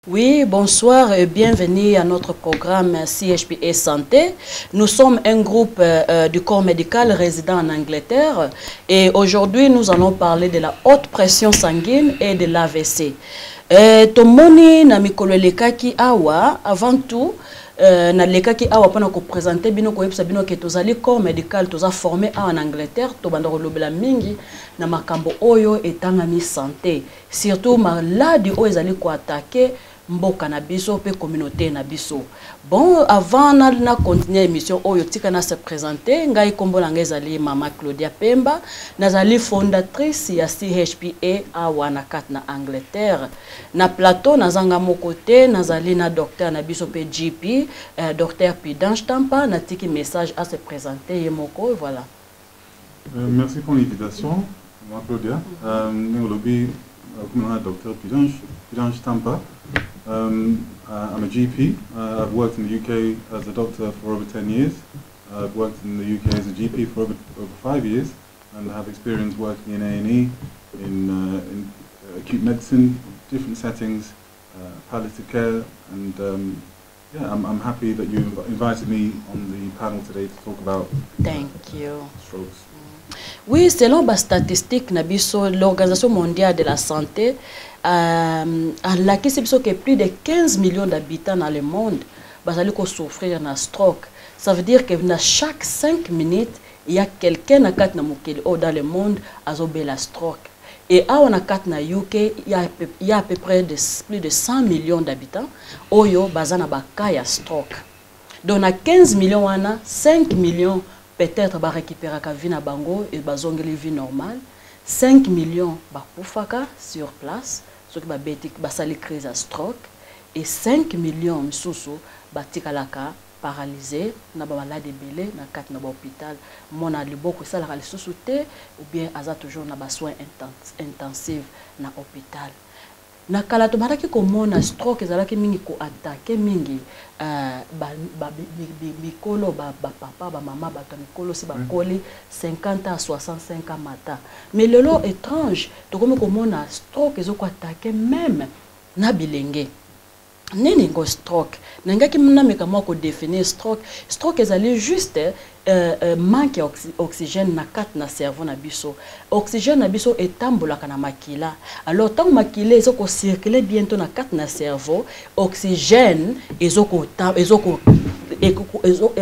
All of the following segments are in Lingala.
Oui, bonsoir et bienvenue à notre programme CHPA Santé. Nous sommes un groupe du corps médical résident en Angleterre et aujourd'hui nous allons parler de la haute pression sanguine et de l'AVC. Tomoni na mikolo lekaki awa avant tout na lekaki awa pona ko présenter bino ko yebisa bino ke tozali corps médical toza formé en Angleterre to banda ko lobela mingi na makambo oyo etangami santé surtout maladi oyo ezali ko attaquer mboka na biso pe communauté na biso. Bon, avant na continuer émission oyo tika na se présenter ngai kombo na ngai ezali mama Claudia Pemba nazali fondatrice ya CHPA awa na kat na Angleterre. Na plateau nazanga mokote nazali na docteur na biso pe GP docteur Pidange Tampa na tiki message à se présenter yemoko voilà. Merci pour l'invitation mama Claudia. Neolobi comme docteur Pidange Tampa. I'm a GP. I've worked in the UK as a doctor for over 10 years. I've worked in the UK as a GP for over 5 years, and I have experience working in A&E, in acute medicine, different settings, palliative care, and yeah, I'm happy that you invited me on the panel today to talk about strokes. Oui, selon les statistiques, l'Organisation mondiale de la santé a que plus de 15 millions d'habitants dans le monde vont souffrir d'un stroke. Ça veut dire que chaque 5 minutes, il y a quelqu'un dans le monde qui a un stroke. Et à UK, il y a à peu près plus de 100 millions d'habitants qui ont un stroke. Donc, on a 15 millions, 5 millions peut-être va récupérer la vie na bango et bazongeli vie normale. 5 millions bakufaka sur place, ceux qui ba sali crise à stroke et 5 millions misusu batikalaka paralysé na ba malade belé na kat na ba hôpital mona liboko sala ka lisusu te ou bien aza toujours na ba soins intensifs na hôpital. Na kala to baraki ko mona stroke ezalaki mingi ko attaquer mingi bikolo ba papa ba mama ba to mikolo si ba koli 50 à 65 ans mata. Mais le lot étrange to comme ko mona stroke ezoko attaquer même na bilenge. Nini go stroke nangaki mnameka moko définir stroke ezali juste manque oxygène na kat na cerveau na biso. Oxygène na biso etambolaka na makila. Alors tant makila ezoko circuler bientôt na kat na cerveau, oxygène ezoko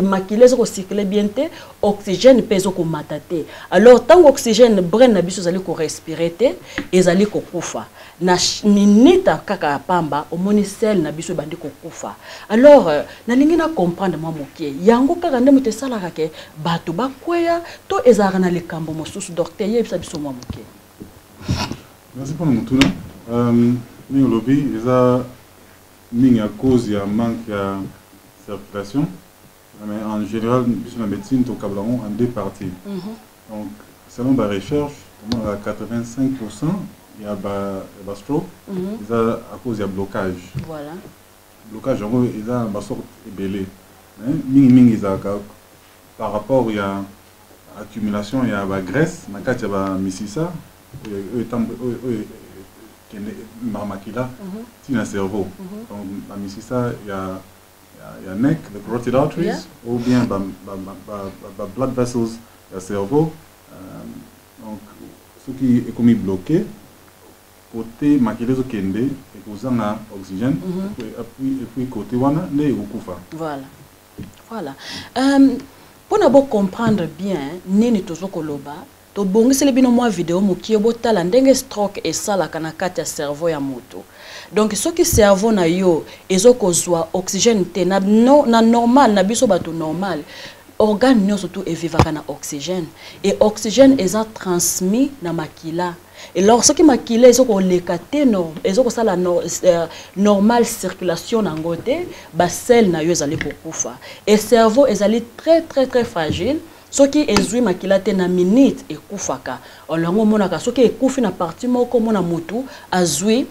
makila ezoko circuler bientôt, oxygène pe ezoko matate. Alors tant oxygène brain na biso ezali ko respirer te, ezali ko kufa. Na minita kaka pamba omoni sel na biso bandi ko kufa. Alors na lingi na comprendre mwa mokie. Yango kaka ndemo te salaka ke bato bakweya to ezara na likambo mosusu docteur yebisa biso mwa mokie. Merci pour mutuna. Ni lobby eza mingi à cause ya manque ya circulation. Mais en général, la médecine to kablangon en deux parties. Donc selon la recherche, à 85% il y a un stroke, à cause du blocage. Voilà. Blocage, en gros, il y a un sorte de belé. Mingi, il y a par rapport il y a accumulation il y a la graisse nakati ya misisa makila tina cerveau donc la misisa il y a neck the carotid arteries ou bien blood vessels le cerveau donc ce qui est comme bloqué côté makila zo kende et kozanga oxygène et puis côté wana ne ukufa voilà pour nous comprendre bien nini tozokoloba to bongisele bino mwa video mokie botala ndenge stroke esalaka na kati ya cerveau ya moto donc soki cerveau na yo ezokozwa oxygène te na normal na biso bato normal organe nyonso tu evivaka na oxygène et oxygène eza transmis na makila et lorsque makila ezokoleka te ezokosala normal circulation na ngote ba sel na yo ezali kokufa et cerveau ezali très fragile soki ezwi makila te na minute ekufaka olongo monaka soki ekufi na partie moko mona mutu azwi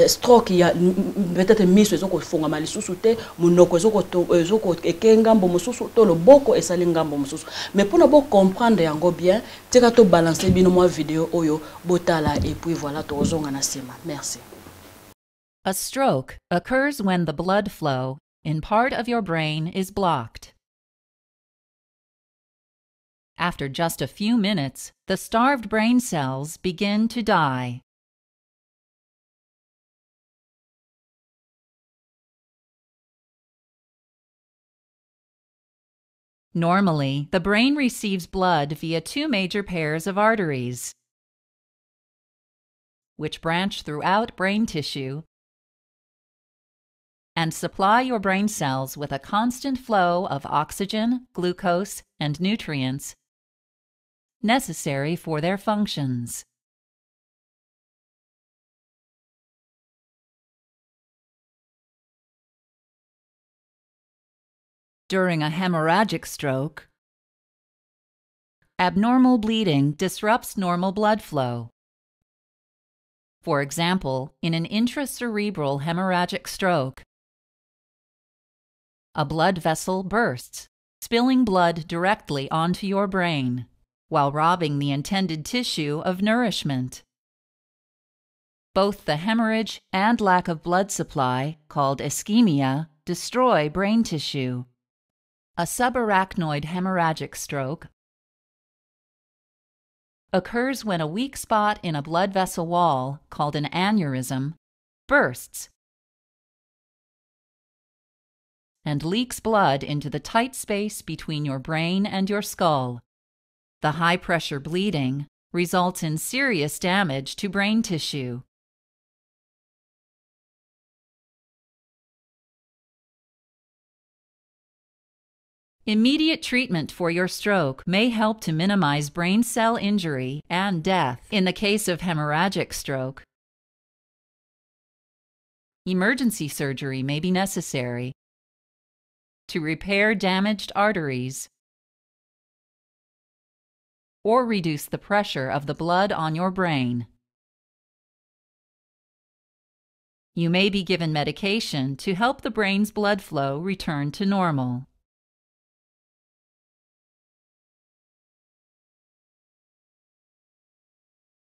stroke ya peut-être miso ezokofunga malisusu te munoko ezoko ekengambo mususu to loboko esali ngambo mususu mais pour nous comprendre yango bien tika to balancer bino mwa video oyo botala et puis voilà tozonga na sima merci. A stroke occurs when the blood flow in part of your brain is blocked. After just a few minutes, the starved brain cells begin to die. Normally, the brain receives blood via two major pairs of arteries, which branch throughout brain tissue and supply your brain cells with a constant flow of oxygen, glucose, and nutrients necessary for their functions. During a hemorrhagic stroke, abnormal bleeding disrupts normal blood flow. For example, in an intracerebral hemorrhagic stroke, a blood vessel bursts, spilling blood directly onto your brain, while robbing the intended tissue of nourishment. Both the hemorrhage and lack of blood supply, called ischemia, destroy brain tissue. A subarachnoid hemorrhagic stroke occurs when a weak spot in a blood vessel wall, called an aneurysm, bursts and leaks blood into the tight space between your brain and your skull. The high-pressure bleeding results in serious damage to brain tissue. Immediate treatment for your stroke may help to minimize brain cell injury and death. In the case of hemorrhagic stroke, emergency surgery may be necessary to repair damaged arteries or reduce the pressure of the blood on your brain. You may be given medication to help the brain's blood flow return to normal.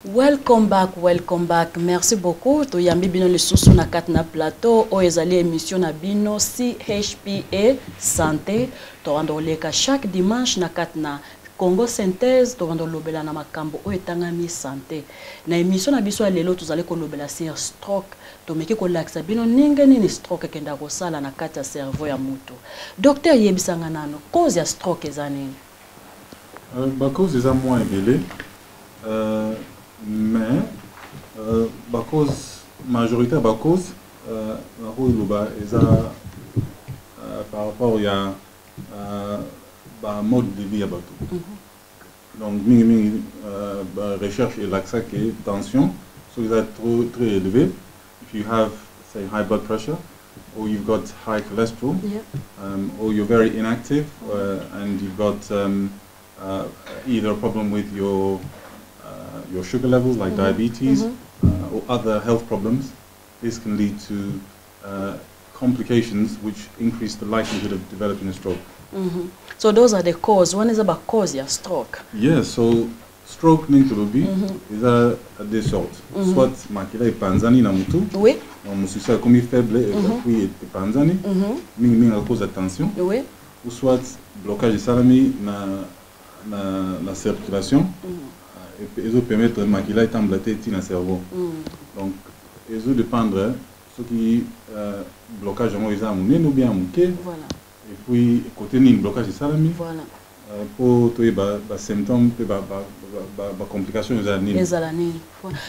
Welcome back. Merci beaucoup. To yambi bino lisusu na kat na plateau o ezali émission na bino CHPA santé to andoleka chaque dimanche na kat na Congo synthèse to andolobela na makambo o etangami santé. Na émission na biso lelo tozali ko lobela sur stroke to meki ko laksa bino ninge nini stroke kenda ko sala na kat ya cerveau ya mutu. Docteur yebisanga nano cause ya stroke ezani. Ba cause eza moins ebele. Mais la cause majoritaire la cause par rapport à mode de vie donc recherche et l'accès qui tension so ils are très élevé if you have say high blood pressure or you've got high cholesterol or you're very inactive and you've got either a problem with your sugar levels like diabetes or other health problems. This can lead to complications which increase the likelihood of developing a stroke. So those are the cause. One is about cause ya stroke. Yes, so stroke nintolobi is a des sortes. Soit makila e panzani na mutu. Oui. Mususa comme faible et puis e panzani. Ming à cause de tension. Oui. Ou soit blocage de salami na circulation. Et ils permettre makila est emblaté dans le cerveau. Donc ils dépendre ce qui blocage en ils ont ou bien mouké. Voilà. Et puis côté ni blocage de salami. Voilà. Pour tous les symptômes, les complications, les années.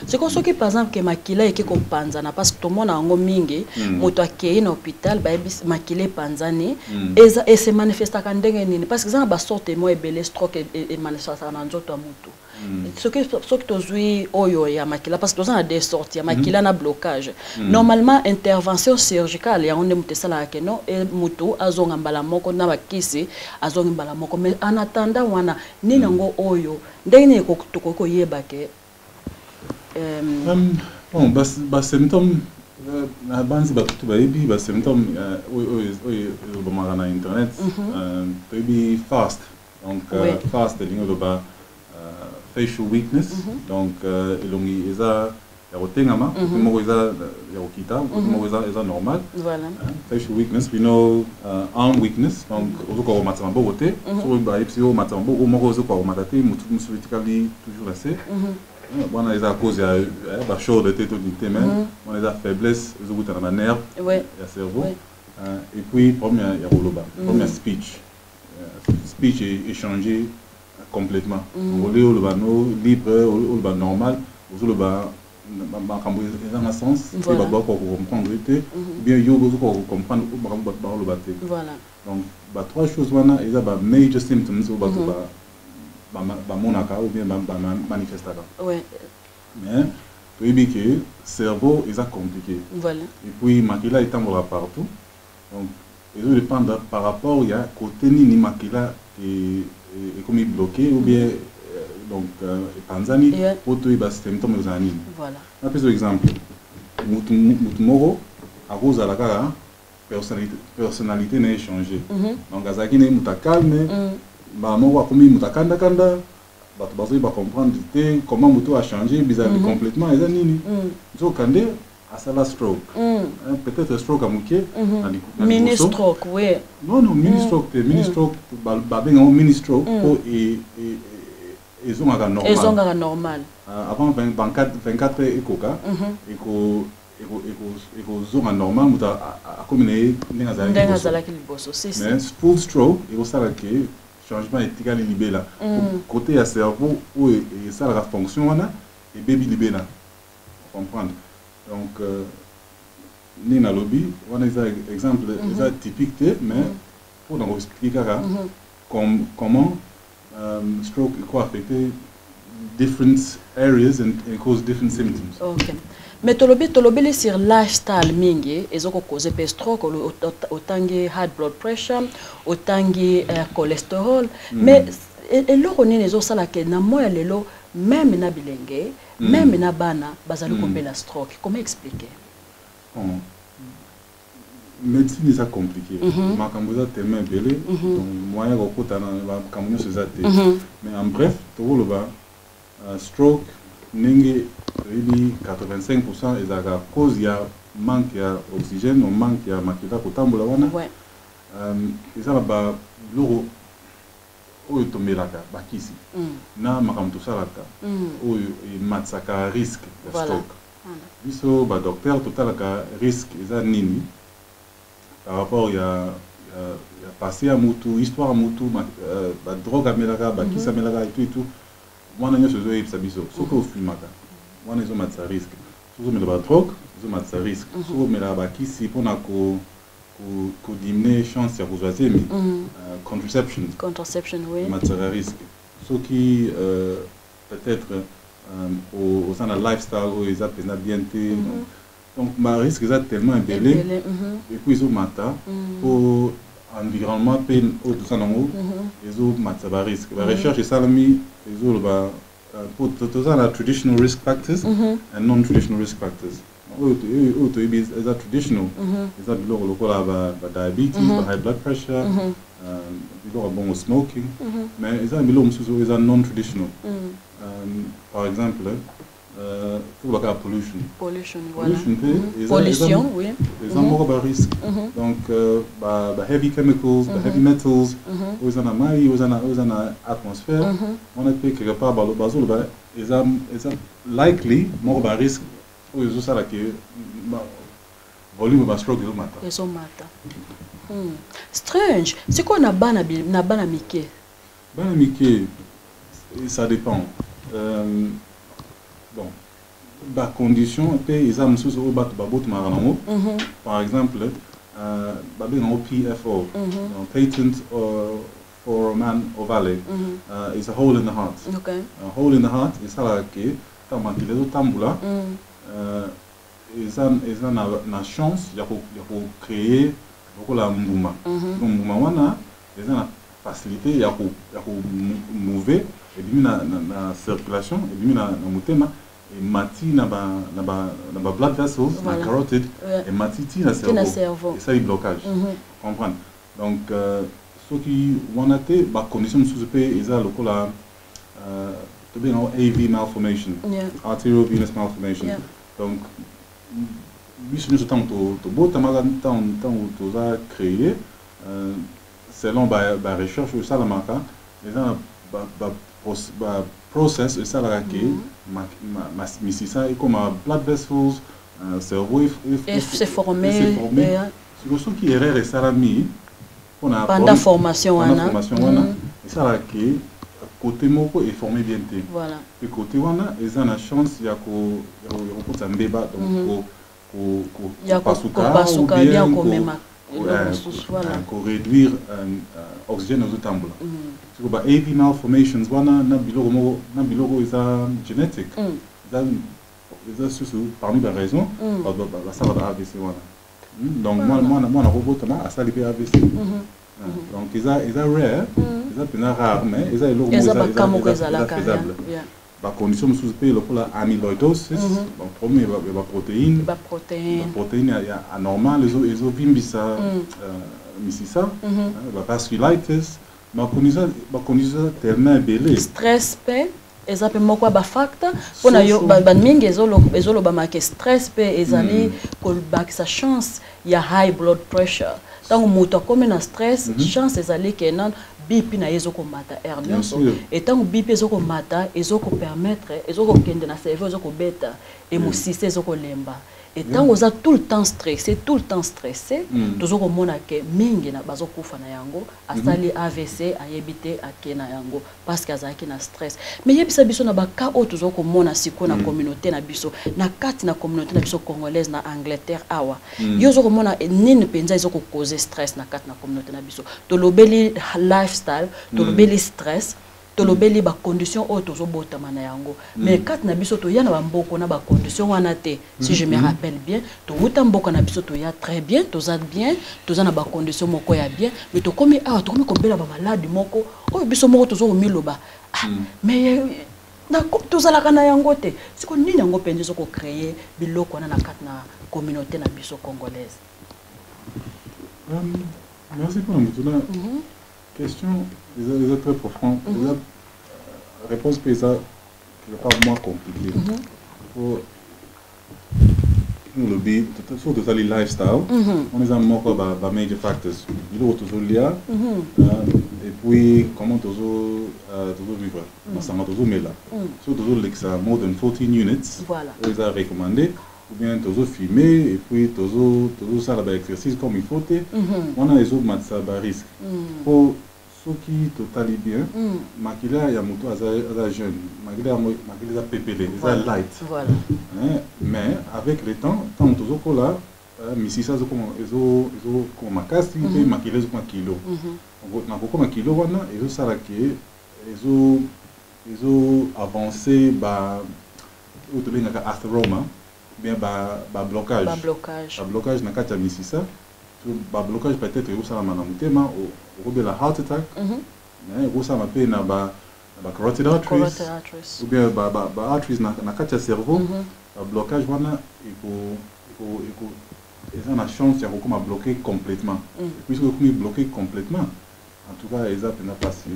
C'est comme ça que par exemple que makila est comme panzana parce que tout le monde a un mingi, moto akei na hôpital, makila panzani, et se manifeste quand ndenge parce que ça ba sorte moi belé stroke et manifeste na nzoto moto. Ce que tu oyo ya makila parce que tu as des sortes ya makila na blocage. Normalement intervention chirurgicale ya onde mutesala ke no et moto azonga mbala moko na bakisi azonga mbala moko mais en attendant wana ni nango oyo ndenge ko toko yeba ke bon bas symptômes na banzi ba tutu ba yebi ba symptômes oyo ba na internet baby fast donc fast lingo ba facial weakness donc elongi eza ya rotengama mo eza ya okita mo eza normal voilà facial weakness we know arm weakness donc ozo matama bote so ba ipsio matama bo mo ozo ko matati mutu vertically toujours assez bon on a cause ya ba chaud de tête du thème on a faiblesse ozo buta na nerf ya cerveau et puis première ya roloba première speech est changé complètement. Au lieu de libre, au lieu normal, au lieu de dans un sens, il va comprendre bien il va comprendre voilà. Donc, trois choses il y a major symptoms ou monaka ou bien manifestation. Mais tu dis que le cerveau est compliqué. Voilà. Et puis makila est partout. Donc, il dépend par rapport à côté ni makila et comme il bloqué ou bien donc panzani pour tous les symptômes aux animes. Voilà. Un peu exemple, mutumoro à cause de la cara personnalité n'a changé. Donc azaki n'est muta calme, bah moro comme il muta kanda kanda, bah tu vas comprendre comment muto a changé bizarre complètement les animes. Donc quand à la stroke. Peut-être stroke à mouké. Mini stroke, oui. Non, mini stroke. Mini stroke, mini stroke, et ils ont normal. Ils ont normal. Avant 24 écoca, éco normal, mais à communiquer, mais full stroke, et ça là que changement éthique libéré là. Côté à cerveau, où ça la fonction et baby libéré là. Comprendre. Donc, Nina Lobby, on a un exemple typique, mais pour nous expliquer comment stroke peut affecter different areas and cause different symptoms. Okay. Mais tolobi sur lifestyle mingi ezo ko cause stroke otangi high blood pressure, otangi cholestérol, mais eloko nini ezo sala ke na moya lelo même na bilenge même na bana bazali la stroke. Comment expliquer? Bon, médecine est compliqué. Ma camboza tellement belé, donc moyen de côté na camboza c'est ça. Mais en bref, tout le bas stroke ninge really 85% est à cause ya manque ya oxygène ou manque ya makila kotambola wana. Ouais. Et ça ba loro oyo tomelaka bakisi na makambo tosalaka oyo ematisaka risque ya stroke biso badocteur totalaka risque eza nini par rapport ya passé ya mutu histoire ya mutu badrogue amelaka bakisi amelaka etu wana nyonso ezoyebisa biso soki ofumaka wana ezomatisa risque soki omela badrogue ezomatisa risque soki omela bakisi mpona pour diminuer chance à vous contraception oui matière risque ce qui peut-être au sein de lifestyle où ils appellent bien donc ma risque est tellement élevé et puis ils ont matin pour environnement peine au tout ça non ils ont matière risque la recherche est salami ils ont pour tout ça la traditional risk factors and non traditional risk factors eza traditional eza biloko lokola ba diabetes ba high blood pressure biloko bon smoking mais eza biloko mosusu eza non traditional par exemple pour la pollution voilà pollution oui eza moko ba risque donc ba heavy chemicals ba heavy metals eza na mai eza na atmosphère on a fait quelque part bazolo ba eza likely moko ba risque oyo ça là que volume ba struggle mata eso mata strange c'est quoi na bana mike ça dépend bon ba condition pe eza mususu o batu babot marango par exemple ba bengo PFO patent for a man ovale is a hole in the heart okay a hole in the heart is ça que tamantile do tambula eza na chance ya ko créer lokola mbuma mbuma wana eza na facilité ya ko mouver et bimi na circulation et bimi na motema et mati na ba blood vessels na carotid et mati ti na cerveau et ça il blocage comprendre donc ce qui wana te ba condition sous pe eza lokola to be no AV malformation arterial venous malformation donc biso nous temps to bota maga temps to za créer selon ba recherche ça la marca les ba process et ça la que ça et comme blood vessels cerveau c'est formé sur ce qui erreur et ça la mis on a pendant formation wana et ça la que côté moko est formé bien té voilà et côté wana ils ont la chance ya ko ko mbeba donc ko pasuka bien ko mema ko réduire oxygène aux tambula c'est que ba AV malformations wana na biloko isa génétique ça c'est parmi les raisons ça va AVC wana donc moi na robot na ça libère AVC donc ils a rare ils a pena rare mais ils a logo faisable ba condition sous pays lokola amyloidosis donc premier ba protéine ya anormal les os vimbisa misisa ba vasculitis ba condition tellement belé stress pe ezape moko ba facteur pona yo ba mingi ezolo ba marqué stress pe ezali ko bakisa chance ya high blood pressure tant moto comme na stress chance ezali kenan BP na ezoko mata hernios et tant BP ezoko mata ezoko permettre ezoko kende na cerveau ezoko beta et mo système ezoko lemba et tant oza tout le temps stressé tozoko mona ke mingi na bazokufa na yango asali AVC ayebite akena yango parce que azaki na stress mais yebisa biso na baka o tozoko mona siko na communauté na biso na kati na communauté na biso congolaise na Angleterre awa yo zoko mona nini penza ezoko causer stress na kati na communauté na biso to lobeli lifestyle to lobeli stress to lobeli ba condition o tozo botama na yango mais kat na biso to yana ba mboko na ba condition wana te si je me rappelle bien to uta mboko na biso to ya très bien to za bien to za na ba condition moko ya bien mais to komi to komi kombela ba malade moko o biso moko tozo miloba mais na to za la kana yango te siko nini yango penje zo ko créer biloko na kat na communauté na biso congolaise. Merci pour la question est très profonde. La réponse peut être quelque part moins compliquée. Pour le but, surtout dans les lifestyle, on est en manque de major factors. Il y a toujours l'IA, et puis comment toujours vivre. Ça m'a toujours mis là. Surtout l'exa more than 14 units. Voilà. Ils ont recommandé. Ou bien toujours filmer et puis toujours ça là exercice comme il faut. On a les autres matchs à risque. Pour ceux qui totalement bien, Makila ya moto à jeune, Makila a pépélé, ça light. Voilà. Mais avec le temps, tant toujours là, misi ça comme makasi, et Makila comme kilo. On a beaucoup de kilo wana, et ça là qui ils ont avancé bah ou te bien atheroma. Bien blocage na kati ya misisa blocage peut-être au sala na mutema au la heart attack mais au sala pe na ba carotid arteries ou bien ba arteries na kati ya cerveau ba blocage wana ils ont la chance de bloquer complètement. Et puis si vous bloquer complètement, en tout cas ils ont passé.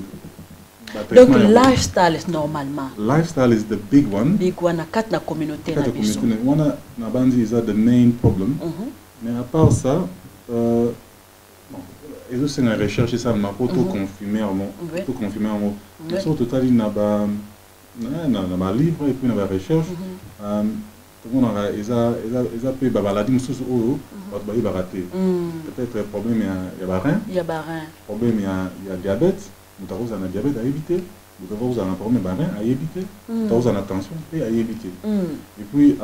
Donc lifestyle is normalement. Lifestyle is the big one. Big one na kat na communauté na biso. Wana na bandi is the main problem. Mais à part ça, ils ont une recherche ça m'a pas tout confirmé en mot, tout confirmé en mot. Sur total il na ba livre et puis na ba recherche. Tout le monde a fait des maladies, peut-être problème il y a rein, problème il y a diabète, nous avons un diabète à éviter, nous avons un problème à éviter, nous avons une tension à éviter. Et puis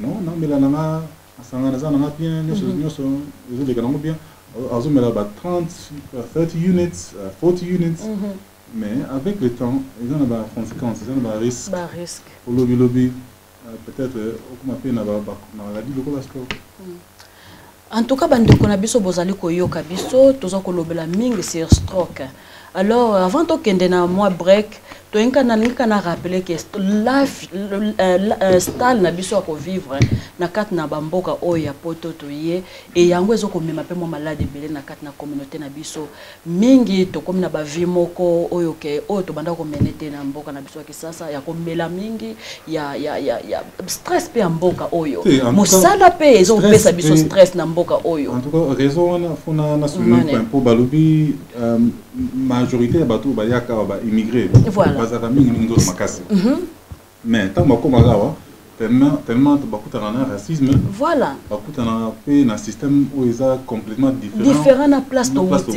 non mais là ça n'a bien, nous bien, 30 units, 40 units. Mais avec le temps, ils ont des conséquences, ils ont des risques. Pour le lobby. Peut-être en tout cas bandeko na biso bozali koyoka biso toza kolobela mingi sur stroke. Alors avant to kende na moi break to inka na rappeler que life style na biso ko vivre na kat na bamboka oya poto to ye et yango ezoko mema pe mo malade belé na kat na communauté na biso mingi to komi na ba vie moko oyo ke oyo to banda ko menete na mboka na biso kisasa ya komela mingi ya stress pe mboka oyo mosala pe ezo pesa biso stress na mboka oyo. En tout cas raison na na souligner pour balobi majorité ya bato ba yaka ba immigré. Voilà. Mais tant que tellement beaucoup de racisme. Voilà. Beaucoup de un système où ils sont complètement différents. Différents à place de route.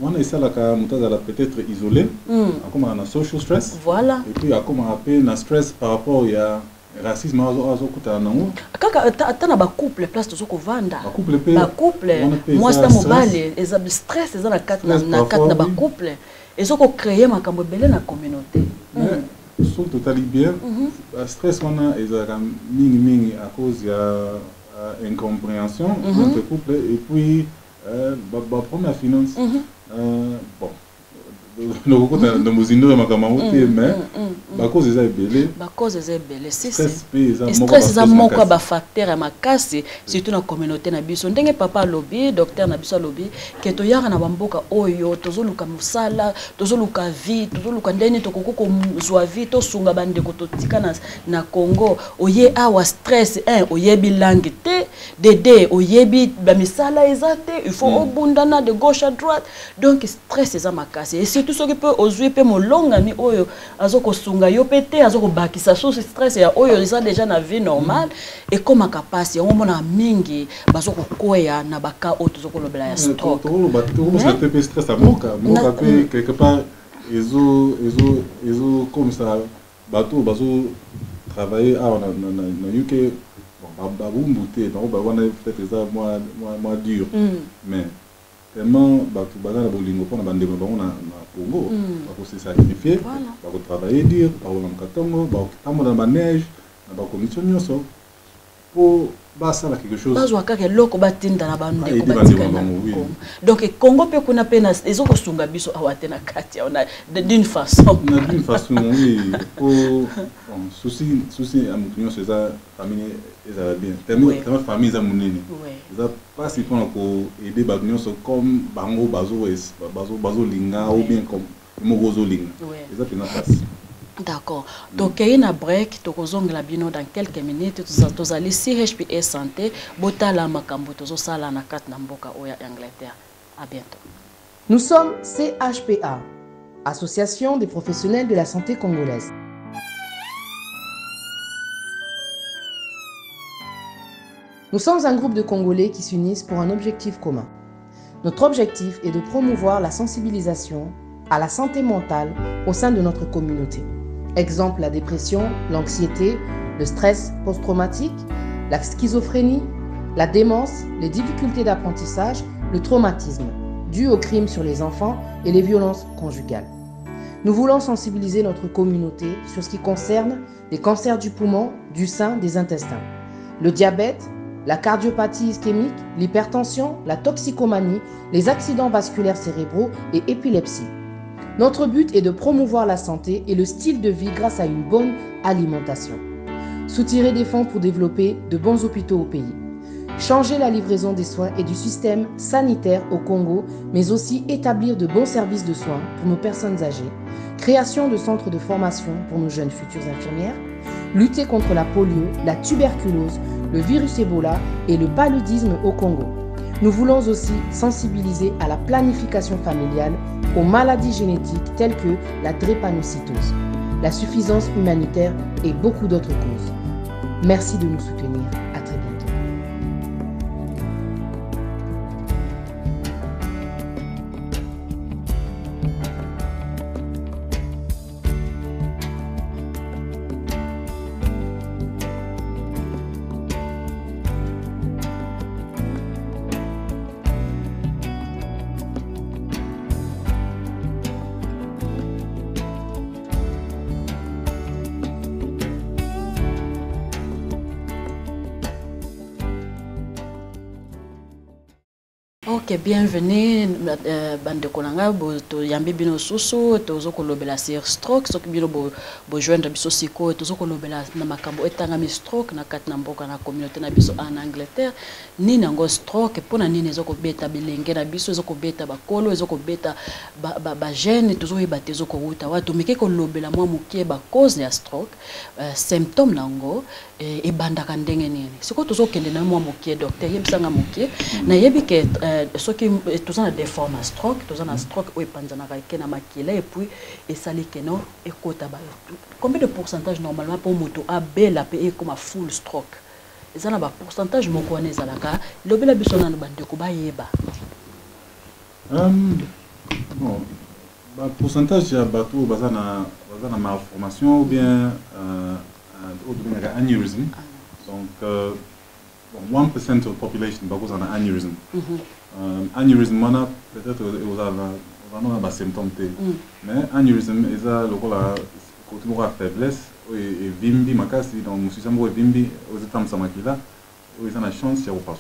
On est ça là peut-être isolé. Comme un social stress. Voilà. Et puis comme un stress par rapport à racisme atana ba couple place to ko vanda ba couple moi c'est mobile et stress eza na kat na ba couple et so ko créer makambo belé na communauté sur total bien stress wana eza mingi à cause ya incompréhension entre couple et puis ba première finance bon no ko ta no muzindo makambo mais ba cause eza belé si stress eza moko ba facteur ya makasi surtout na communauté na biso ndenge papa lobby docteur na biso lobby ke to yaka na bamboka oyo tozoluka musala tozoluka vie tozoluka ndeni to kokoko zwa vie to sunga bande ko totika na Congo oye awa stress oyebi langue te dede oyebi ba misala ezate il faut obundana de gauche à droite donc stress eza makasi et surtout ce qui peut ozwi pe molonga mi oyo azoko sunga yo pété azoko bakisa so stress ya oyo eza déjà na vie normale et comme capacité on mona mingi bazoko koya na baka oyo tozoko lobela ya stroke to stress à moka quelque part ezo comme ça bato bazo travailler na UK babumbuté peut-être ça moi dur mais tellement bato bazana bolingo pona bandeko bango na Congo bako se sacrifier bako travailler dur bako na katongo bako tamola na neige na bako mission nyonso pour basala quelque chose bazwa kaka loko batinda na bandeko batikana donc Congo pe kuna pe na ezoko sunga biso awate na kati ya ona d'une façon oui souci amutunyo seza famille eza bien tellement famille za munene eza pas si pour aider ba nyonso comme bango bazo linga ou bien comme mogozo linga eza pena passe. D'accord. Donc, il y a une break, la bino dans quelques minutes. Nous allons CHPA Santé, Botala Makambo, nous allons na kat namboka oya Angleterre. À bientôt. Nous sommes CHPA, Association des professionnels de la santé congolaise. Nous sommes un groupe de Congolais qui s'unissent pour un objectif commun. Notre objectif est de promouvoir la sensibilisation à la santé mentale au sein de notre communauté. Exemple, la dépression, l'anxiété, le stress post-traumatique, la schizophrénie, la démence, les difficultés d'apprentissage, le traumatisme dû aux crimes sur les enfants et les violences conjugales. Nous voulons sensibiliser notre communauté sur ce qui concerne les cancers du poumon, du sein, des intestins, le diabète, la cardiopathie ischémique, l'hypertension, la toxicomanie, les accidents vasculaires cérébraux et épilepsie. Notre but est de promouvoir la santé et le style de vie grâce à une bonne alimentation. Soutirer des fonds pour développer de bons hôpitaux au pays. Changer la livraison des soins et du système sanitaire au Congo, mais aussi établir de bons services de soins pour nos personnes âgées. Création de centres de formation pour nos jeunes futures infirmières. Lutter contre la polio, la tuberculose, le virus Ebola et le paludisme au Congo. Nous voulons aussi sensibiliser à la planification familiale, aux maladies génétiques telles que la drépanocytose, la suffisance humanitaire et beaucoup d'autres causes. Merci de nous soutenir. À très bientôt. Ok, bienvenue, bande kolanga, to yambi bino susu, tozo kolobela sur stroke, so bino bo joindre biso siko, tozo kolobela na makambo etanga mi stroke na kat na mboka na communauté na biso en Angleterre, ni nango stroke pona nini ezoko beta bilenge na biso ezoko beta bakolo ezoko beta ba jeune tozo yeba tezo ko wuta watu meke kolobela mwa mukie ba cause ya stroke, symptôme nango e bandaka ndenge nini. Siko tozo kende na mwa mukie docteur yebisanga mukie na yebi ke ce qui tous en des formes à stroke, tous en a stroke ou panzana na makila et puis et sali keno et kota ba. Combien de pourcentage normalement pour moto a bela payer comme a full stroke? Et ça na ba pourcentage moko wana ezalaka lobela biso na bande ko ba yeba. Bon, ba pourcentage ya bato bazana malformation ou bien aneurysm. Donc bon, 1% of the population goes on an aneurysm. Aneurysm, peut-être on a symptômes. Mais aneurysm est la faiblesse et vimbi makasi donc si ça me vimbi aux états samakila ils ont la chance de pas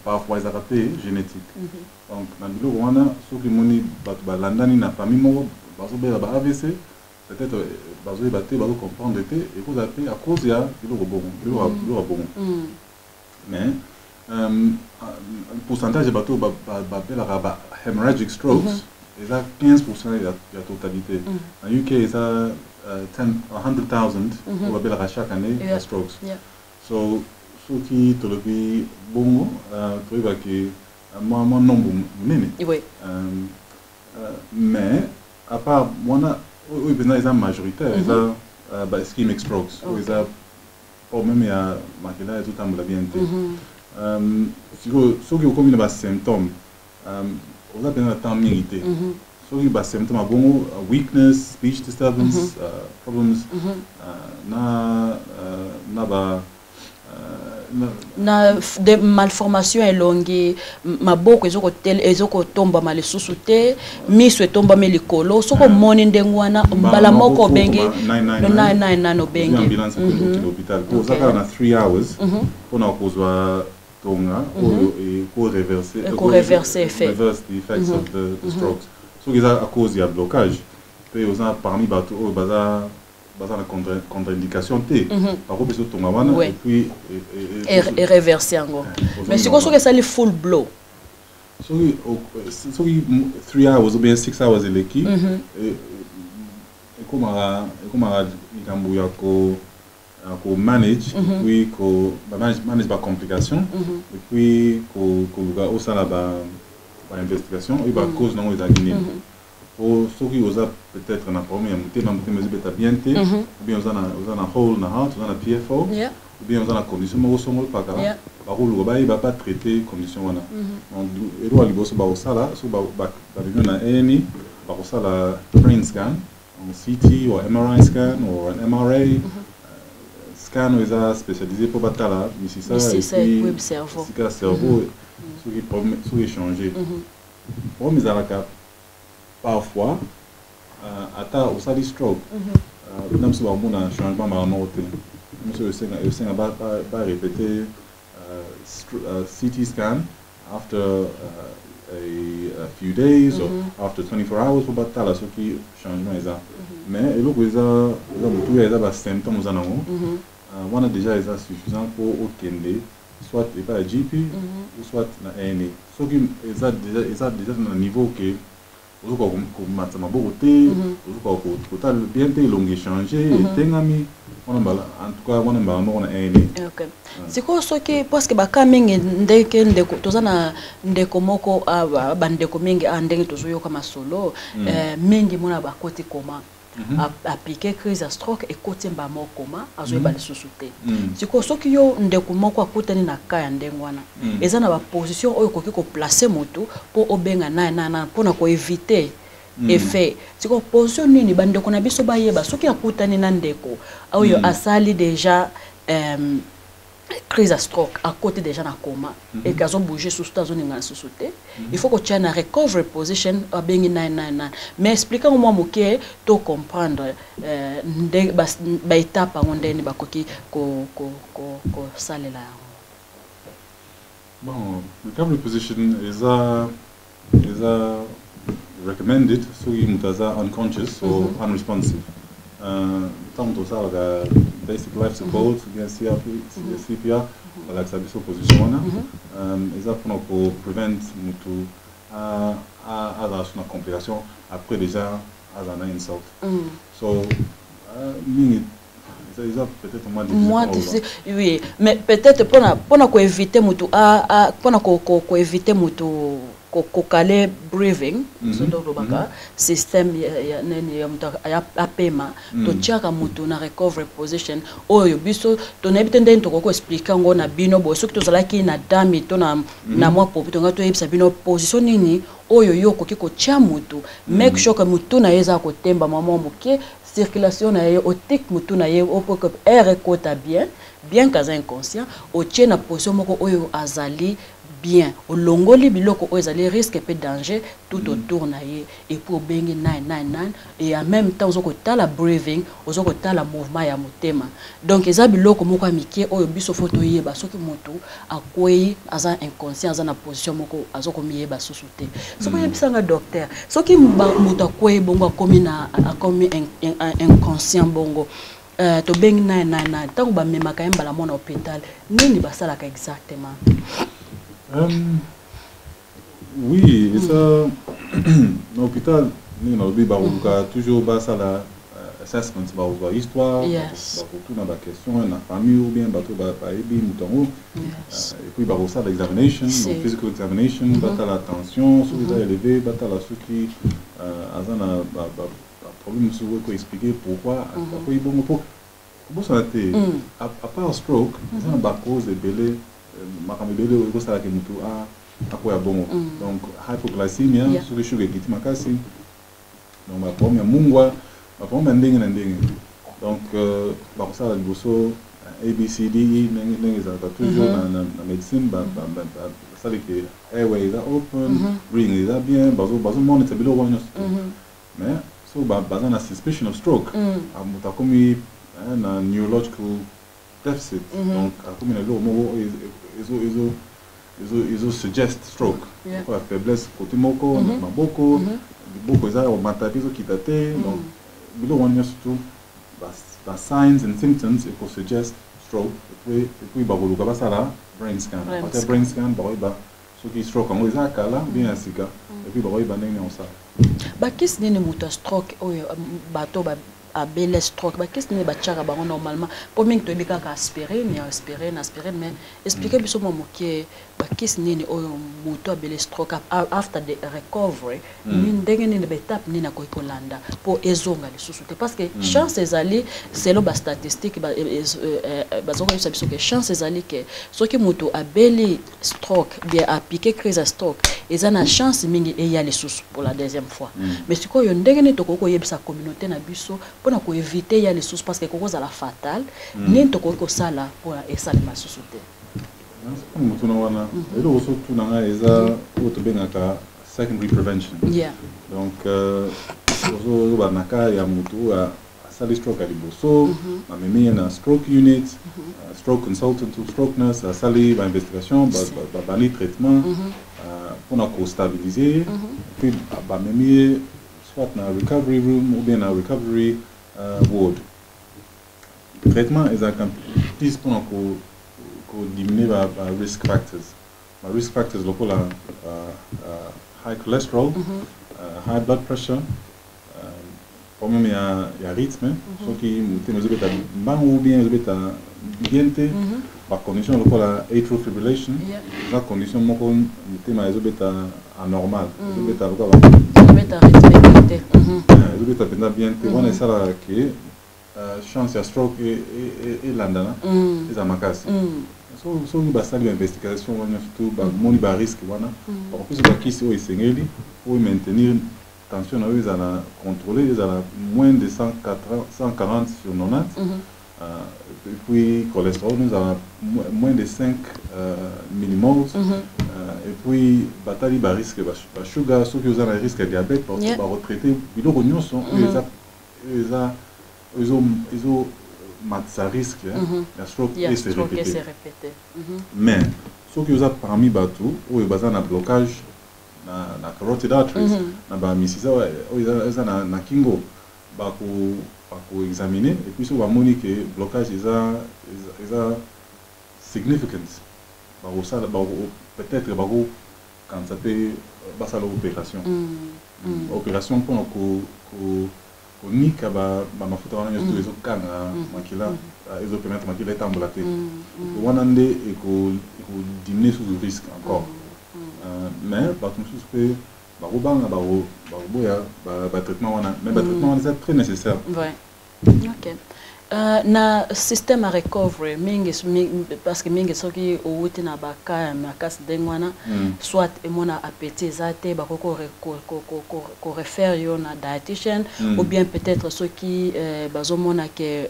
parfois ils raté génétique. Donc dans le bureau on a ceux qui moni landani na famille mo bazo be ba AVC peut-être bazo baté bazo comprendre que et vous appelez à cause ya le bon. Mais le pourcentage de bateaux hemorrhagic strokes est à 15% de la totalité. En UK, c'est à 100,000 on va chaque année strokes. So, ce qui te le dit bon, tu vois que moi nombre mais à part moi oui ben ils sont majoritaires, ils ont ischemic strokes, ils ont pour même il y a là tout le temps bien été. Si vous avez des symptômes, vous avez un temps mérité. Si vous avez des symptômes, weakness, speech disturbance, problems, na de malformation elongi maboko ezoko tomba malisusu te miso etomba melikolo soko moni ndengwana mbala moko bengi no 999 no bengi ambulance pour l'hôpital pour ça on a 3 hours pour na kozwa tonga pour reverser effet reverse the effects of the strokes so ils a à cause du blocage puis ils ont parmi bateau baza la contre-indication T. Par contre, et puis et reverser encore. Mais c'est quoi que ça les full blow? So 3 hours ou bien 6 hours de l'équipe. Et comment il ko manage, puis ko manage par complication, et puis ko aussi la investigation, et par cause non ils a gagné. Pour ceux qui osent peut-être un problème, mais bien ou bien on a hole na heart, on a PFO, ou bien on a condition mais on sommes pas là. Par contre, le bail va pas traiter condition wana. Donc et doit lui bosser ba ça là, so ba na AMI, ba ça la brain scan, un CT ou MRI scan ou un MRA. Scan ils a spécialisé pour batala, mais c'est ça et puis cerveau. C'est cerveau, ce qui changer. Pour mes alaka parfois, au stade de stroke, même si on a un changement dans la note, monsieur le va répéter CT scan after a few days or after 24 hours pour battre là ce qui changement ça mais et le ça tout est ça symptômes ça non on a déjà ça suffisant pour aucun soit et pas GP ou soit na NA ce qui est déjà dans niveau que vous avez maintenant beaucoup de temps, vous avez bien été long échangé, en tout cas, on a aimé. C'est quoi ce qui parce que bakaming ndeke ndeko tozana ndeko moko bandeko mingi andenge tozoyo kama solo mingi mona bakoti koma appliquer crise à stroke et côté mba moko koma azoyeba lisusu te siko soki yo ndeko moko akutani na ka ya ndengwana eza na ba position oyo koki ko placer moto po obenga na pona ko éviter effet siko position nini bandeko na biso bayeba soki akutani na ndeko oyo asali déjà crise à stroke à côté déjà na coma et qu'ils ont bougé sous ta zone de société il faut que tu aies une recovery position à bien 999 mais expliquez-moi moké to comprendre ba étape on ndeni ba koki ko salela bon recovery position is a recommended so you mutaza unconscious or unresponsive tant ça la basic life support bien CPR la sa position là pour prevent mutu à une complication après déjà à un insult so ça peut-être moins difficile oui mais peut-être pour éviter mutu pour éviter mutu kokale breathing système ya pema to tiaka mutu na recovery position oyo biso to na bitende to ko expliquer ngo na bino bo soki to zalaki na dami to na mwa popito ngato yebisa bino position nini oyo yoko kiko tia mutu make sure que mutu na yeza ko temba mama muke circulation na ye otik mutu na ye pour que air kota bien kaza inconscient o tie na position moko oyo azali bien au longoli biloko ezali risque et danger tout autour na ye et pour bengi 999 et en même temps ozoko tala breathing ozoko tala mouvement ya motema donc eza biloko moko amike oyo biso photo yeba soki moto akwei aza inconscient aza na position moko azoko miyeba susu te soko yebisanga docteur soki moto akwei bongo akomi inconscient bongo to bengi 999 tango ba memaka mbala mona hôpital nini basalaka exactement. Oui, et ça, l'hôpital, nous avons toujours la assessment, l'histoire, tout dans la question, la famille ou bien, et puis l'examination, physical examination, la tension, ce qui est élevé, la ce qui a un problème, ce qui peut expliquer pourquoi, à part stroke, c'est une cause de belé. Makamibele ko sala ke mutu akoya bongo donc hypoglycemia sur le sugar kiti makasi donc ma première mungwa ma première ndenge na ndenge donc ba ko sala liboso ABCD ndenge za toujours na médecine ba sala ke airway is open breathing is bien bazo monitor below one mais so ba na suspicion of stroke amuta komi na neurological deficit donc comme ils suggest stroke la faiblesse côté moko maboko beaucoup ça au matapizo kitate donc bilo on surtout the signs and symptoms it could suggest stroke et puis ba boluka ba sala brain scan après brain scan ba so qui stroke on les a kala bien sika et puis ba ndenge on ça ba kis nini muta stroke oyo bato ba a belle stroke ba qu'est-ce ne ba tchaka ba normalement pour ming to bika ka aspirer mais expliquer biso mo ke ba qu'est-ce nini oyo moto a belle stroke after the recovery ni ndenge ni ba étape ni na ko kolanda pour ezonga le susu parce que chance ezali selon ba statistique ba zoko biso que chance ezali que so ki moto a belle stroke bien a piqué crise à stroke ezana chance mingi e ya le susu pour la deuxième fois mais siko yo ndenge ni to ko yebisa communauté na biso pour éviter les sources parce que c'est la fatale ni to ko sala pour essayer ma société mutu na wana elo surtout na eza auto benaka secondary prevention donc ozo banaka ya mutu a asali stroke à liboso ma memi na stroke unit stroke consultant ou stroke nurse asali ba investigation ba bani traitement pour na stabiliser puis ba memi soit na recovery room ou bien na recovery ward traitement is a plus pour ko diminuer ba risk factors. My risk factors local high cholesterol, high blood pressure, problème il y a rythme, so qui me zobeta ban ou bien zobeta biente, par condition local atrial fibrillation, la condition moko tema zobeta anormal, zobeta local zobeta rythme zobeta penda biente, on est ça là que chance ya stroke et landana, c'est à makasi. So ni basali investigation wana surtout ba moni ba risque wana par plus ba kisi o isengeli pour maintenir tension na eux à contrôler ils à moins de 140 sur 90 et puis cholestérol nous à moins de 5 millimoles et puis batali ba risque ba sugar ceux qui ont un risque de diabète parce que ba retraiter biloko nyonso ils ont ça risque, la stroke et se répéter. Mais, ce qui vous a permis bateau, où il y a un blocage na carotid arteries, na ba misisa, où il y a na kingo, bah pour examiner, et puis sur va montrer que le blocage est significant. Bah ça, peut-être bah quand ça peut, bah ça l'opération. Opération pour unika ba mafuta wana nyoto ezo kanga makila ezo permettre makila etambola te wana nde eko diminuer sous risque encore mais par contre pe ba robanga ba boya ba traitement wana mais ba traitement c'est très nécessaire. Ouais. OK. Na système à recovery mingi parce que mingi soki outi na baka makas dengwana soit emona appétit zate ba ko refaire yo na dietitian ou bien peut-être ceux qui bazomona que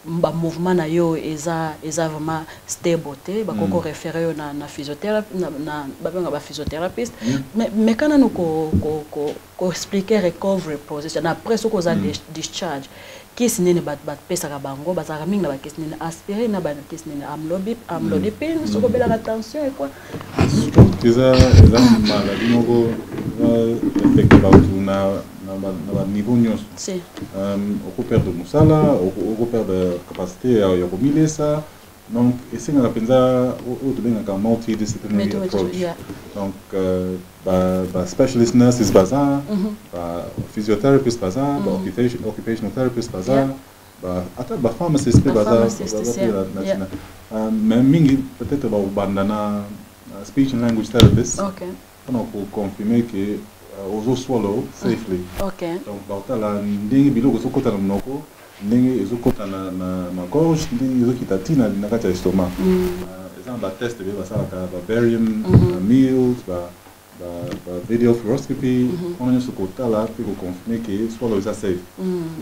ba mouvement na yo eza vraiment stable te ba ko référer yo na physiothérapie na ba physiothérapeute mais kana no ko expliquer recovery position après ce qu'on a discharge qui est né bat pesa ka bango bazaka mingi na ba kesi ne aspirer na ba kesi ne amlodipine so ko bela attention et quoi eza maladie moko effective na niveau nyonso si on perd de musala on perd de capacité à remuer ça donc essayer na penza o tobengaka multidisciplinary approach donc ba specialist nurses baza ba physiotherapist baza ba occupational therapist baza ba ata ba pharmacist baza mais mingi peut-être ba bandana speech and language therapist pour confirmer que ozo swallow safely. Donc ba la ndenge biloko sokota na monoko ndenge ezokota na gorge ndenge ezokita tina na kati ya estomac eza ba test be basalaka ba barium meals ba video fluoroscopy on a sokota la pour confirmer que swallow is safe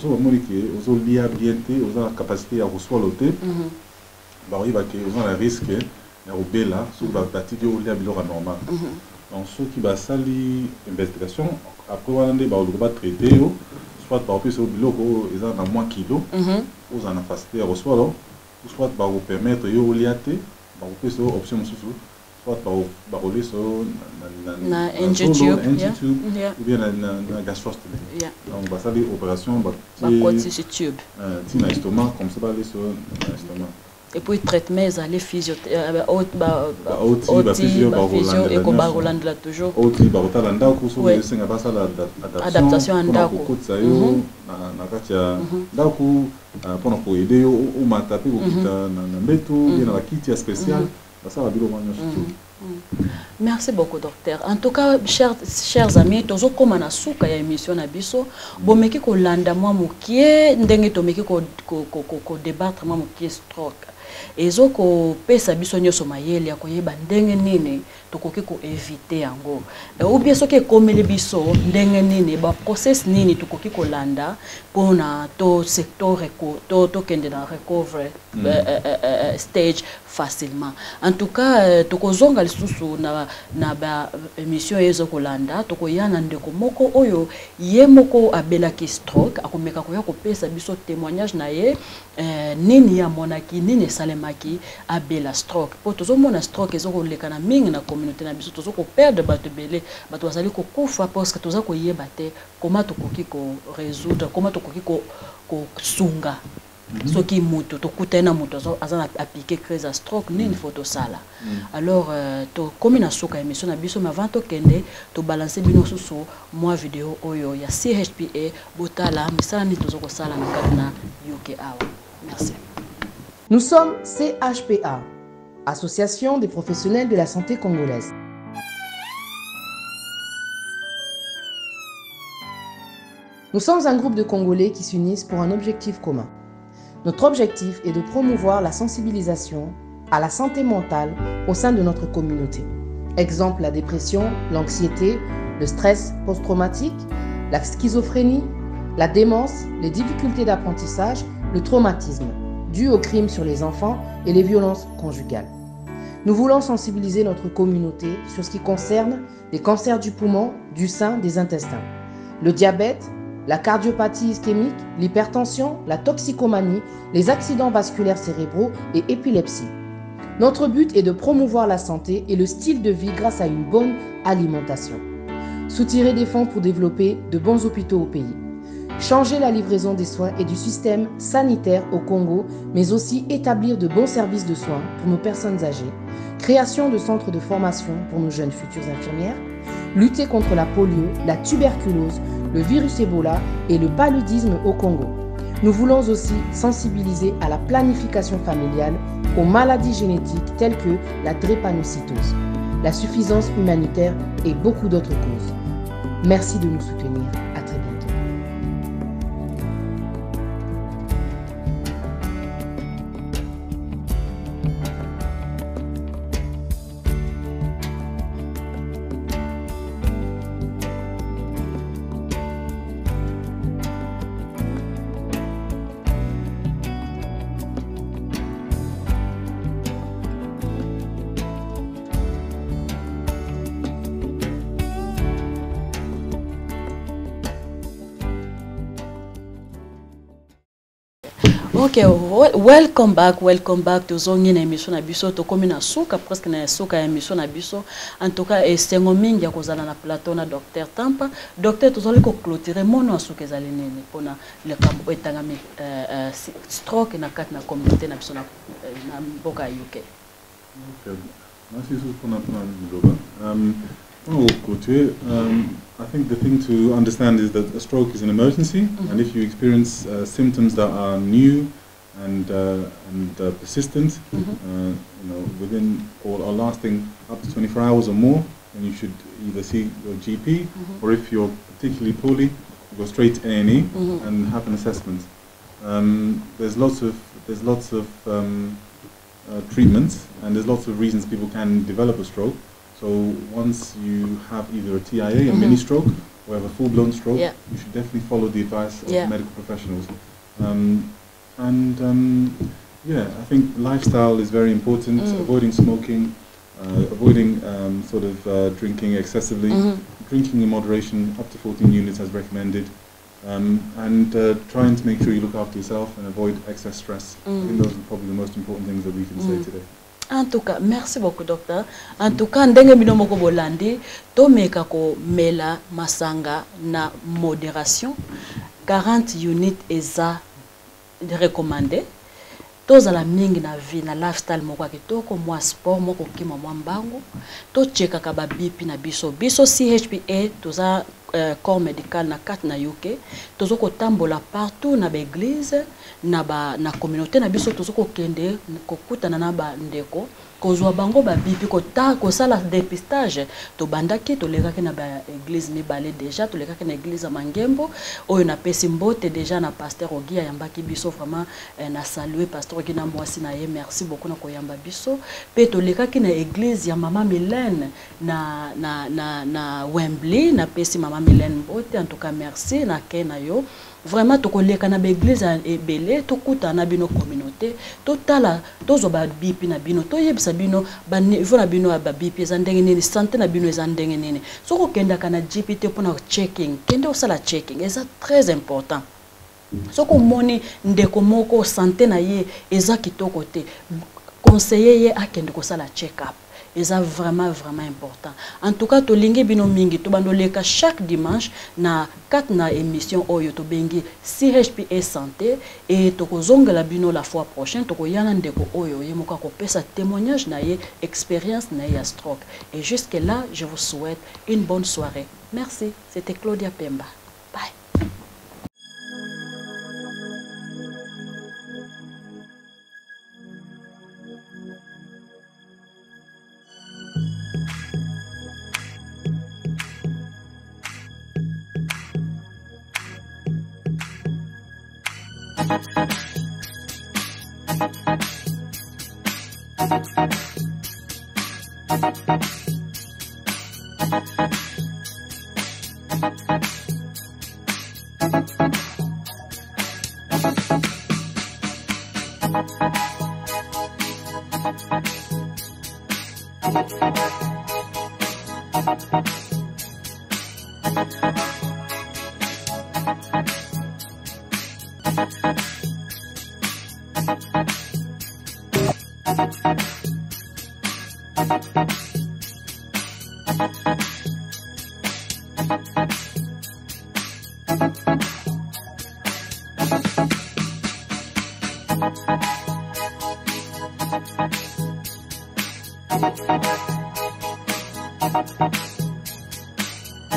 so ba moni que ozo lia bien te ozo la capacité à swallow te ba oui ba que ozo la risque ya obela so ba patiki o lia biloko normal donc ceux qui va sali investigation après on a ba traiter soit par plus au biloko ils ont moins kilo aux en facilité à recevoir soit par vous permettre yo liaté par plus option soit par rouler sur na NG-tube ou bien na gastrostomy donc va ça opération ba tube tina estomac comme ça va aller sur estomac et puis traitement les physio et comme Roland là toujours autre barota ndako so senga basa la adaptation ndako kutsa yo na kati ya ndako pour ko aider au matapi ko kita na mbeto bien na kiti spécial basa ba bilo mwanyo surtout. Merci beaucoup docteur. En tout cas chers amis tozo koma na suka ya émission na biso bomeki ko landa mwa mukie ndenge tomeki ko débattre mwa mukie stroke ezoko pesa biso nyoso mayele ya koyeba ndenge nini tokoki ko éviter yango ou bien soki ekomeli biso ndenge nini ba process nini tokoki kolanda pona to secteur to kende na recovery stage facilement. En tout cas tokozonga lisusu na ba émission ezo kolanda tokoyana ndeko moko oyo ye moko abelaki stroke akomeka koya kopesa biso témoignage na ye nini ya monaki nini salemaki abela stroke po tozomona stroke ezo koleka na mingi na communauté na biso tozo ko perdre bato belé bato bazali ko kufa parce que toza ko yeba te comment tokoki ko résoudre comment tokoki ko sunga soki mutu tokutana mutu azana appliquer crise à stroke nini photo sala alors to comme na soka émission na biso ma vente kende to balancer bino susu moi vidéo oyo ya CHPA botala misala ni tozo ko sala na kadna UK awa. Merci. Nous sommes CHPA, Association des professionnels de la santé congolaise. Nous sommes un groupe de Congolais qui s'unissent pour un objectif commun. Notre objectif est de promouvoir la sensibilisation à la santé mentale au sein de notre communauté. Exemple, la dépression, l'anxiété, le stress post-traumatique, la schizophrénie, la démence, les difficultés d'apprentissage, le traumatisme dû aux crimes sur les enfants et les violences conjugales. Nous voulons sensibiliser notre communauté sur ce qui concerne les cancers du poumon, du sein, des intestins, le diabète, la cardiopathie ischémique, l'hypertension, la toxicomanie, les accidents vasculaires cérébraux et épilepsie. Notre but est de promouvoir la santé et le style de vie grâce à une bonne alimentation. Soutirer des fonds pour développer de bons hôpitaux au pays. Changer la livraison des soins et du système sanitaire au Congo, mais aussi établir de bons services de soins pour nos personnes âgées. Création de centres de formation pour nos jeunes futures infirmières. Lutter contre la polio, la tuberculose, le virus Ebola et le paludisme au Congo. Nous voulons aussi sensibiliser à la planification familiale, aux maladies génétiques telles que la drépanocytose, la suffisance humanitaire et beaucoup d'autres causes. Merci de nous soutenir. À très bientôt. Ok, welcome back to zongi na émission na biso to komi na soka presque na soka ya émission na biso en tout cas esengo mingi ya kozala na plateau na docteur Tampa docteur tozali ko clôturer mono soka ezali nini pona le kambo etangami stroke na kat na communauté na biso na mboka UK. Ok, merci pour I think the thing to understand is that a stroke is an emergency, and if you experience symptoms that are new and persistent, within or lasting up to 24 hours or more, then you should either see your GP, or if you're particularly poorly, you go straight to A&E and have an assessment. There's lots of treatments, and there's lots of reasons people can develop a stroke. So once you have either a TIA, a mini stroke, or have a full-blown stroke, you should definitely follow the advice of medical professionals. Yeah, I think lifestyle is very important. Avoiding smoking, avoiding drinking excessively, drinking in moderation, up to 14 units as recommended, and trying to make sure you look after yourself and avoid excess stress. I think those are probably the most important things that we can say today. En tout cas, merci beaucoup docteur. En tout cas, ndenge bino moko bolandi to meka ko mela masanga na modération 40 units eza recommandé. Tozala mingi na vie na lifestyle moko kitoko mwa sport moko kima mwa mbangu to cheka ka ba BP na biso CHPA toza corps médical na kat na UK tozo ko tambola partout na l'église na communauté na biso tozo ko kende ko kutana na ba ndeko kozwa bango ba bipi ko sala dépistage to bandaki to lekaki na ba église mibale déjà to lekaki na église Mangembo oyo na pesi mbote déjà na pasteur Ogia yambaki biso vraiment na saluer pasteur Ogia na mwasi na ye merci beaucoup na koyamba biso pe to lekaki na église ya mama Mylène na Wembley na pesi mama Mylène mbote en tout cas merci na kena yo vraiment to koleka na l'église ebele to kuta na bino communauté totala tozo ba bipi na bino to yebisa bino ba niveau na bino ba bipi za ndenge nini santé na bino za ndenge nini soko kenda kana GPT pona checking kende osala checking eza très important soko moni ndeko moko santé na ye eza kitoko te conseiller ye akende ko sala check up. Et ça vraiment important. En tout cas, to lingi bino mingi to bandoleka chaque dimanche na 4 na émission oyo to bengi CHPA santé et to kozonga la bino la fois prochaine to koyana ndeko oyo ye moka ko pesa témoignage na ye expérience na ye stroke. Et jusque là, je vous souhaite une bonne soirée. Merci, c'était Claudia Pemba. Bye.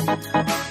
Thank you.